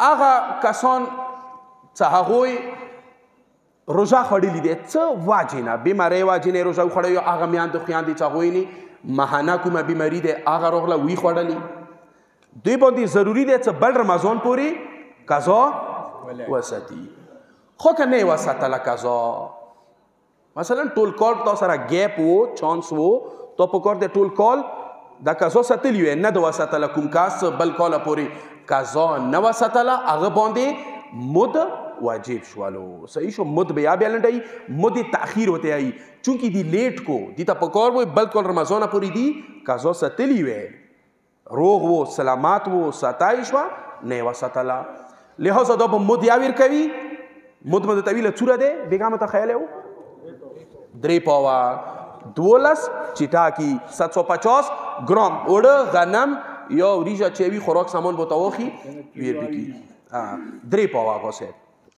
هغه کسان چې هغوی روژه خوړلي دی څه واجې نه بیمارۍ واجې نه روژه وخوړوي هغه میاندې خویاندې چې هغوی نه ماهانه کومه بیماري دی هغه راغله وی خوړلي دوی باندې ضروري دی چې بل رمضان پورې قضا وساتي خو که نه یې وساتله قضا مثلا ټول کال تا سره ګیپ و چانس و تا په کار دی ټول کال دا قضا ساتلی وی نه د وساتله کوم کس بل کاله پورې قضا نه وساتله هغه باندې مد واجب شوالو صحیح شو مد بیا لنډی مد تاخیر وته ای چونکی دی لیٹ کو دی تا په کار وی بل کال رمضان پورې دی قضا ساتلی وی روغ و سلامات و ساتای شو نه وساتله لہذا دا به مد یاویر کوي مد طویله څوره دی بیګامه ته خیال یو 3 پاوا 12 چټاکی 750 ګرام اوړه غنم یا وریجه چوي خوراک سامان بوتاوخي ویر بکی 3 پاوا غوسه